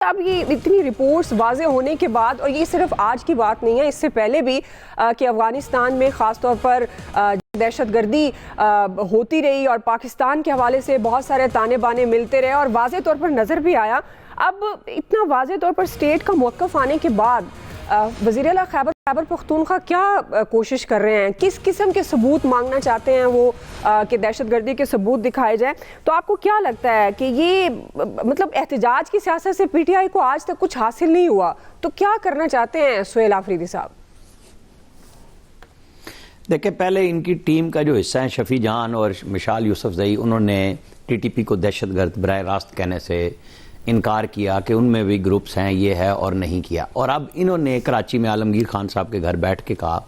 اب یہ اتنی رپورٹس واضح ہونے کے بعد، اور یہ صرف آج کی بات نہیں ہے، اس سے پہلے بھی کہ افغانستان میں خاص طور پر دہشت گردی ہوتی رہی اور پاکستان کے حوالے سے بہت سارے تانے بانے ملتے رہے اور واضح طور پر نظر بھی آیا. اب اتنا واضح طور پر اسٹیٹ کا موقف آنے کے بعد وزیر اعلیٰ خیبر پختونخوا کیا کوشش کر رہے ہیں؟ کس قسم کے ثبوت مانگنا چاہتے ہیں وہ کہ دہشت گردی کے ثبوت دکھائے جائیں؟ تو آپ کو کیا لگتا ہے کہ یہ مطلب احتجاج کی سیاست سے پی ٹی آئی کو آج تک کچھ حاصل نہیں ہوا، تو کیا کرنا چاہتے ہیں سہیل آفریدی صاحب؟ دیکھیں، پہلے ان کی ٹیم کا جو حصہ ہیں شفیع جہان اور مشال یوسف زئی، انہوں نے ٹی ٹی پی کو دہشت گرد براہ راست کہنے سے انکار کیا کہ ان میں بھی گروپس ہیں، یہ ہے، اور نہیں کیا. اور اب انہوں نے کراچی میں عالمگیر خان صاحب کے گھر بیٹھ کے کہا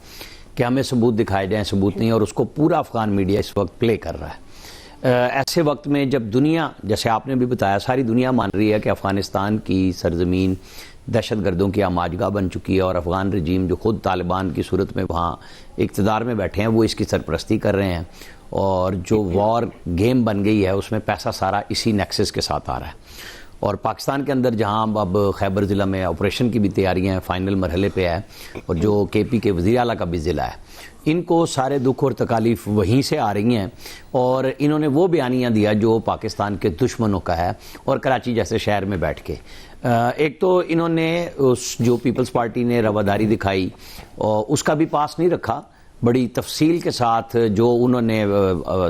کہ ہمیں ثبوت دکھائے جائیں، ثبوت نہیں، اور اس کو پورا افغان میڈیا اس وقت پلے کر رہا ہے. ایسے وقت میں جب دنیا، جیسے آپ نے بھی بتایا، ساری دنیا مان رہی ہے کہ افغانستان کی سرزمین دہشت گردوں کی آماجگاہ بن چکی ہے، اور افغان رجیم جو خود طالبان کی صورت میں وہاں اقتدار میں بیٹھے ہیں وہ اس کی سرپرستی کر رہے ہیں، اور جو وار گیم بن گئی ہے اس میں پیسہ سارا اسی نیکسس کے ساتھ آ رہا ہے. اور پاکستان کے اندر جہاں اب خیبر ضلع میں آپریشن کی بھی تیاریاں ہیں، فائنل مرحلے پہ ہے، اور جو کے پی کے وزیر اعلیٰ کا بھی ضلع ہے، ان کو سارے دکھ اور تکالیف وہیں سے آ رہی ہیں. اور انہوں نے وہ بیانیاں دیا جو پاکستان کے دشمنوں کا ہے، اور کراچی جیسے شہر میں بیٹھ کے ایک تو انہوں نے اس جو پیپلز پارٹی نے رواداری دکھائی اس کا بھی پاس نہیں رکھا، بڑی تفصیل کے ساتھ جو انہوں نے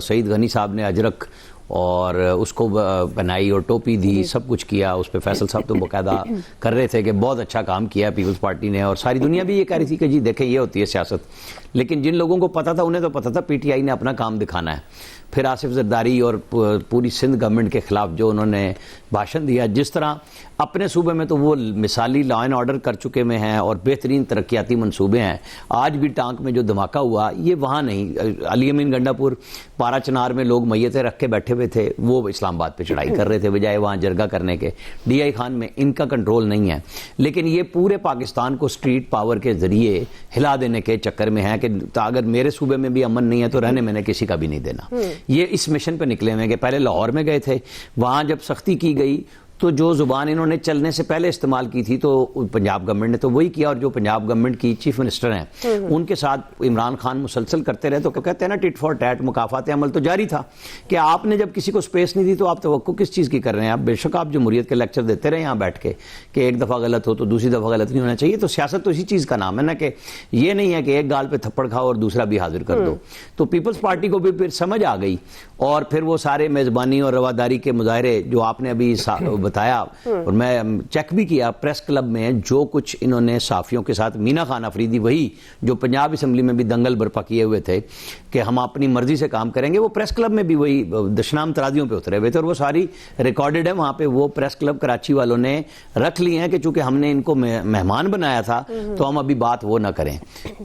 سعید غنی صاحب نے اجرک اور اس کو بنائی اور ٹوپی دی، سب کچھ کیا. اس پہ فیصل صاحب تو باقاعدہ کر رہے تھے کہ بہت اچھا کام کیا پیپلز پارٹی نے، اور ساری دنیا بھی یہ کہہ رہی تھی کہ جی دیکھیں یہ ہوتی ہے سیاست. لیکن جن لوگوں کو پتا تھا انہیں تو پتا تھا پی ٹی آئی نے اپنا کام دکھانا ہے. پھر آصف زرداری اور پوری سندھ گورنمنٹ کے خلاف جو انہوں نے بھاشن دیا، جس طرح اپنے صوبے میں تو وہ مثالی لا اینڈ آرڈر کر چکے میں ہیں اور بہترین ترقیاتی منصوبے ہیں. آج بھی ٹانک میں جو دھماکہ ہوا یہ وہاں نہیں، علی امین گنڈا پور پارا چنار میں لوگ میتیں رکھ کے بیٹھے ہوئے تھے، وہ اسلام آباد پہ چڑھائی کر رہے تھے بجائے وہاں جرگہ کرنے کے. ڈی آئی خان میں ان کا کنٹرول نہیں ہے، لیکن یہ پورے پاکستان کو اسٹریٹ پاور کے ذریعے ہلا دینے کے چکر میں ہے کہ اگر میرے صوبے میں بھی امن نہیں ہے تو رہنے میں نے کسی کا بھی نہیں دینا. یہ اس مشن پہ نکلے ہوئے کہ پہلے لاہور میں گئے تھے، وہاں جب سختی کی گئی تو جو زبان انہوں نے چلنے سے پہلے استعمال کی تھی تو پنجاب گورنمنٹ نے تو وہی کیا، اور جو پنجاب گورنمنٹ کی چیف منسٹر ہیں ان کے ساتھ عمران خان مسلسل کرتے رہے. تو کہتے ہیں نا ٹٹ فار ٹیٹ، مکافات عمل تو جاری تھا کہ آپ نے جب کسی کو سپیس نہیں دی تو آپ توقع کس چیز کی کر رہے ہیں؟ آپ بے شک آپ جمہوریت کے لیکچر دیتے رہے یہاں بیٹھ کے کہ ایک دفعہ غلط ہو تو دوسری دفعہ غلط نہیں ہونا چاہیے. تو سیاست تو اسی چیز کا نام ہے نا، کہ یہ نہیں ہے کہ ایک گال پہ تھپڑ کھاؤ اور دوسرا بھی حاضر کر دو. تو پیپلز پارٹی کو بھی پھر سمجھ آ گئی، اور پھر وہ سارے میزبانی اور رواداری کے مظاہرے جو آپ نے ابھی بتایا، اور میں چیک بھی کیا پریس کلب میں جو کچھ انہوں نے صحافیوں کے ساتھ، مینا خان آفریدی وہی جو پنجاب اسمبلی میں بھی دنگل برپا کیے ہوئے تھے کہ ہم اپنی مرضی سے کام کریں گے، وہ پریس کلب میں بھی وہی دشنام ترازیوں پہ اترے ہوئے تھے، اور وہ ساری ریکارڈڈ ہے وہاں پہ. وہ پریس کلب کراچی والوں نے رکھ لی ہیں کہ چونکہ ہم نے ان کو مہمان بنایا تھا تو ہم ابھی بات وہ نہ کریں.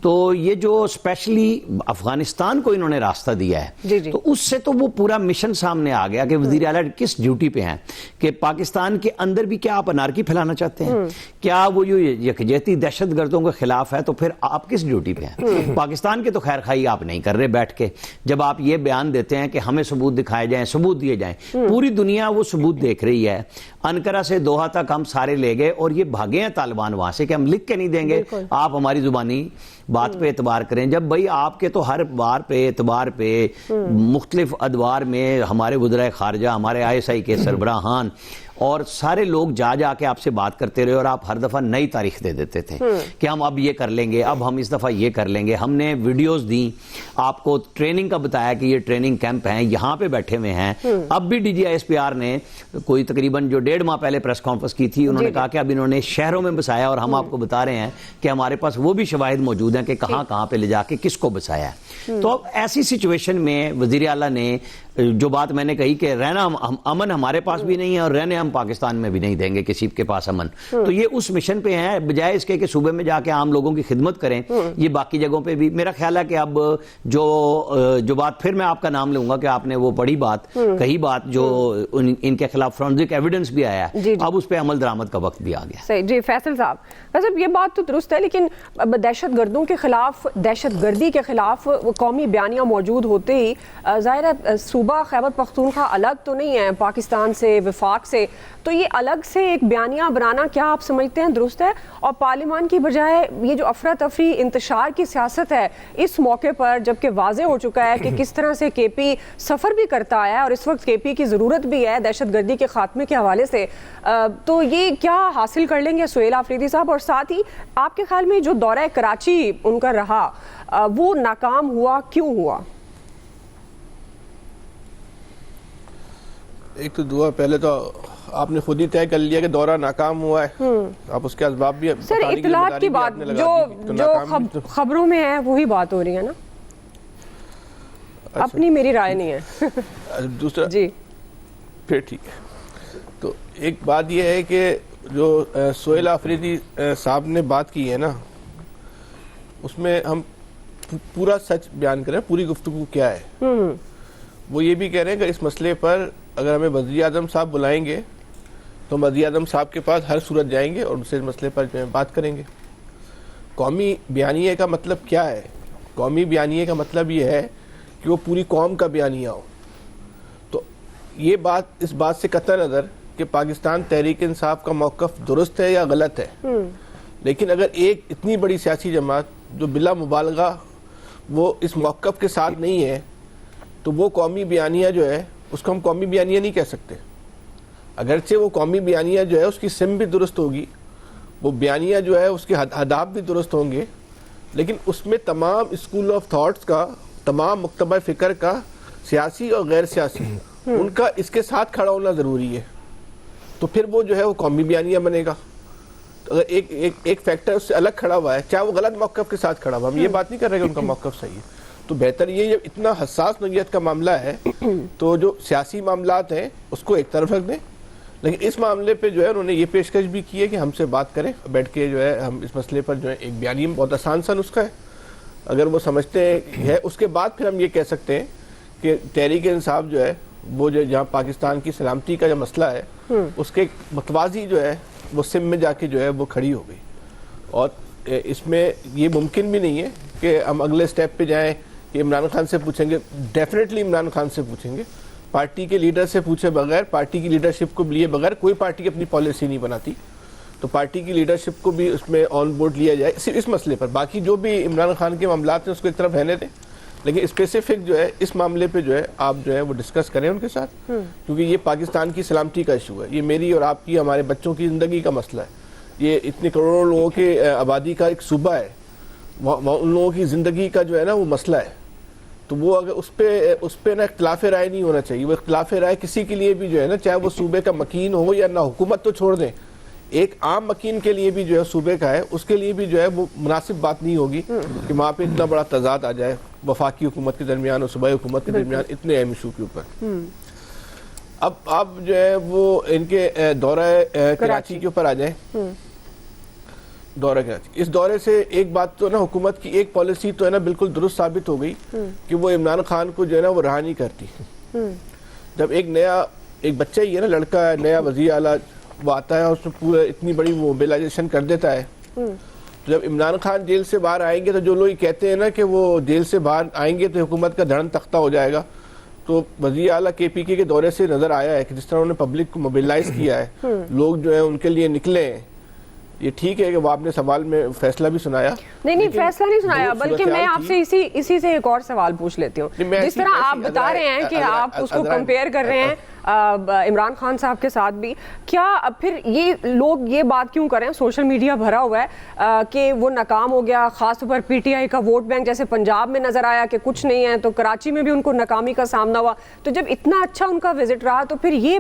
تو یہ جو اسپیشلی افغانستان کو انہوں نے راستہ دیا ہے تو اس سے تو وہ پورا مشن سامنے آ گیا کہ وزیر اعلیٰ کس ڈیوٹی پہ ہیں، کہ پاکستان کے اندر بھی کیا آپ انارکی پھیلانا چاہتے ہیں؟ کیا وہ جو یکجہتی دہشت گردوں کے خلاف ہے تو پھر آپ کس ڈیوٹی پہ ہیں؟ پاکستان کے تو خیر خواہی آپ نہیں کر رہے بیٹھ کے. جب آپ یہ بیان دیتے ہیں کہ ہمیں ثبوت دکھائے جائیں، ثبوت دیے جائیں، پوری دنیا وہ ثبوت دیکھ رہی ہے. انقرہ سے دوحہ تک ہم سارے لے گئے اور یہ بھاگے ہیں طالبان وہاں سے کہ ہم لکھ کے نہیں دیں گے، آپ ہماری زبانی بات پہ اعتبار کریں. جب بھائی آپ کے تو ہر بار پہ اعتبار پہ مختلف ادوار میں ہمارے وزرائے خارجہ، ہمارے آئی ایس آئی کے سربراہان اور سارے لوگ جا کے آپ سے بات کرتے رہے، اور آپ ہر دفعہ نئی تاریخ دے دیتے تھے کہ ہم اب یہ کر لیں گے، اب ہم اس دفعہ یہ کر لیں گے. ہم نے ویڈیوز دیں آپ کو، ٹریننگ کا بتایا کہ یہ ٹریننگ کیمپ ہیں، یہاں پہ بیٹھے ہوئے ہیں. اب بھی D G I S P R نے کوئی تقریباً جو 1.5 ماہ پہلے پریس کانفرنس کی تھی، انہوں نے کہا کہ اب انہوں نے شہروں میں بسایا، اور ہم آپ کو بتا رہے ہیں کہ ہمارے پاس وہ بھی شواہد موجود ہیں کہ کہاں پہ لے جا کے کس کو بسایا ہے. تو اب ایسی سچویشن میں وزیر اعلیٰ نے جو بات میں نے کہی کہ رہنا امن ہمارے پاس بھی نہیں ہے اور رہنے ہم پاکستان میں بھی نہیں دیں گے کسی کے پاس امن. تو یہ اس مشن پہ ہیں، بجائے اس کے کہ صوبے میں جا کے عام لوگوں کی خدمت کریں. یہ باقی جگہوں پہ بھی میرا خیال ہے کہ اب جو بات پھر میں آپ کا نام لوں گا کہ آپ نے وہ بڑی بات کہی، بات جو ان کے خلاف فورنزک ایویڈنس بھی آیا ہے، اب اس پہ عمل درآمد کا وقت بھی آ گیا. صحیح. جی فیصل صاحب، مطلب یہ بات تو درست ہے، لیکن دہشت گردوں کے خلاف، دہشت گردی کے خلاف قومی بیانیاں موجود ہوتے ہی ظاہر ہے صوبے صوبہ خیبر پختونخوا الگ تو نہیں ہے پاکستان سے، وفاق سے، تو یہ الگ سے ایک بیانیہ بنانا کیا آپ سمجھتے ہیں درست ہے؟ اور پارلیمان کی بجائے یہ جو افراتفری انتشار کی سیاست ہے اس موقع پر، جبکہ واضح ہو چکا ہے کہ کس طرح سے کے پی سفر بھی کرتا آیا ہے اور اس وقت کے پی کی ضرورت بھی ہے دہشت گردی کے خاتمے کے حوالے سے، تو یہ کیا حاصل کر لیں گے سہیل آفریدی صاحب؟ اور ساتھ ہی آپ کے خیال میں جو دورہ کراچی ان کا رہا وہ ناکام ہوا، کیوں ہوا؟ ایک تو دعا، پہلے تو آپ نے خود ہی طے کر لیا کہ دورہ ناکام ہوا ہے، آپ اس کے اسباب بھی سر اطلاعات کی بات جو خبروں میں ہے وہی بات ہو رہی ہے نا، اپنی میری رائے نہیں ہے دوسرا جی پھر ٹھیک ہے۔ تو ایک بات یہ ہے کہ جو سہیل آفریدی صاحب نے بات کی ہے نا، اس میں ہم پورا سچ بیان کریں، پوری گفتگو کیا ہے۔ وہ یہ بھی کہہ رہے ہیں کہ اس مسئلے پر اگر ہمیں وزیر اعظم صاحب بلائیں گے تو ہم وزیر اعظم صاحب کے پاس ہر صورت جائیں گے اور ان سے اس مسئلے پر جو ہے بات کریں گے۔ قومی بیانیے کا مطلب کیا ہے؟ قومی بیانیے کا مطلب یہ ہے کہ وہ پوری قوم کا بیانیہ ہو۔ تو یہ بات اس بات سے قطع نظر کہ پاکستان تحریک انصاف کا موقف درست ہے یا غلط ہے، لیکن اگر ایک اتنی بڑی سیاسی جماعت جو بلا مبالغہ وہ اس موقف کے ساتھ نہیں ہے، تو وہ قومی بیانیہ جو ہے اس کو ہم قومی بیانیہ نہیں کہہ سکتے۔ اگرچہ وہ قومی بیانیہ جو ہے اس کی سم بھی درست ہوگی، وہ بیانیہ جو ہے اس کے اہداف بھی درست ہوں گے، لیکن اس میں تمام اسکول آف تھاٹس کا، تمام مکتبہ فکر کا، سیاسی اور غیر سیاسی، ان کا اس کے ساتھ کھڑا ہونا ضروری ہے، تو پھر وہ جو ہے وہ قومی بیانیہ بنے گا۔ تو اگر ایک فیکٹر اس سے الگ کھڑا ہوا ہے، چاہے وہ غلط موقف کے ساتھ کھڑا ہوا، ہم یہ بات نہیں کر رہے کہ ان کا موقف صحیح ہے، تو بہتر یہ جب اتنا حساس نوعیت کا معاملہ ہے تو جو سیاسی معاملات ہیں اس کو ایک طرف رکھ دیں، لیکن اس معاملے پہ جو ہے انہوں نے یہ پیشکش بھی کی ہے کہ ہم سے بات کریں، بیٹھ کے جو ہے ہم اس مسئلے پر جو ہے ایک بیانیہ، بہت آسان سا نسخہ ہے، اگر وہ سمجھتے ہیں اس کے بعد پھر ہم یہ کہہ سکتے ہیں کہ تحریک انصاف جو ہے وہ جو جہاں پاکستان کی سلامتی کا جو مسئلہ ہے اس کے متوازی جو ہے وہ سم میں جا کے جو ہے وہ کھڑی ہو گئی، اور اس میں یہ ممکن بھی نہیں ہے کہ ہم اگلے سٹیپ پہ جائیں کہ عمران خان سے پوچھیں گے۔ ڈیفینیٹلی عمران خان سے پوچھیں گے، پارٹی کے لیڈر سے پوچھے بغیر، پارٹی کی لیڈرشپ کو لیے بغیر کوئی پارٹی اپنی پالیسی نہیں بناتی، تو پارٹی کی لیڈرشپ کو بھی اس میں آن بورڈ لیا جائے صرف اس مسئلے پر۔ باقی جو بھی عمران خان کے معاملات ہیں اس کو ایک طرف رہنے دیں، لیکن اسپیسیفک جو ہے اس معاملے پہ جو ہے آپ جو ہے وہ ڈسکس کریں ان کے ساتھ، کیونکہ یہ پاکستان کی سلامتی کا ایشو ہے، یہ میری اور آپ کی، ہمارے بچوں کی زندگی کا مسئلہ ہے، یہ اتنے کروڑوں لوگوں کے آبادی کا ایک صوبہ ہے، ان لوگوں کی زندگی کا جو ہے نا وہ مسئلہ ہے، تو وہ اگر اس پہ نا اختلاف رائے نہیں ہونا چاہیے۔ وہ اختلاف رائے کسی کے لیے بھی جو ہے نا، چاہے وہ صوبے کا مکین ہو یا نہ، حکومت تو چھوڑ دیں، ایک عام مکین کے لیے بھی جو ہے صوبے کا ہے، اس کے لیے بھی جو ہے وہ مناسب بات نہیں ہوگی کہ وہاں پہ اتنا بڑا تضاد آ جائے وفاقی حکومت کے درمیان اور صوبائی حکومت کے درمیان اتنے اہم ایشو کے اوپر۔ اب جو ہے وہ ان کے دورہ کراچی کے اوپر آ جائیں۔ دورہ کراچی، اس دورے سے ایک بات تو نا حکومت کی ایک پالیسی تو ہے نا بالکل درست ثابت ہو گئی کہ وہ عمران خان کو جو ہے نا وہ رہا نہیں کرتی۔ جب ایک بچہ ہی ہے نا، لڑکا ہے، نیا وزیر اعلیٰ وہ آتا ہے اور اس میں پورا اتنی بڑی موبلائزیشن کر دیتا ہے، تو جب عمران خان جیل سے باہر آئیں گے تو جو لوگ کہتے ہیں نا کہ وہ جیل سے باہر آئیں گے تو حکومت کا دھڑن تختہ ہو جائے گا، تو وزیر اعلیٰ کے پی کے دورے سے نظر آیا ہے کہ جس طرح انہوں نے پبلک کو موبلائز کیا ہے، لوگ جو ہیں ان کے لیے نکلے ہیں۔ یہ ٹھیک ہے کہ وہ آپ نے سوال میں فیصلہ بھی سنایا، نہیں فیصلہ نہیں سنایا، بلکہ میں آپ سے اسی سے ایک اور سوال پوچھ لیتی ہوں۔ جس طرح آپ بتا رہے ہیں کہ آپ اس کو کمپیئر کر رہے ہیں عمران خان صاحب کے ساتھ بھی، کیا پھر یہ لوگ یہ بات کیوں کر رہے ہیں؟ سوشل میڈیا بھرا ہوا ہے کہ وہ ناکام ہو گیا، خاص طور پر پی ٹی آئی کا ووٹ بینک جیسے پنجاب میں نظر آیا کہ کچھ نہیں ہے، تو کراچی میں بھی ان کو ناکامی کا سامنا ہوا، تو جب اتنا اچھا ان کا وزٹ رہا تو پھر یہ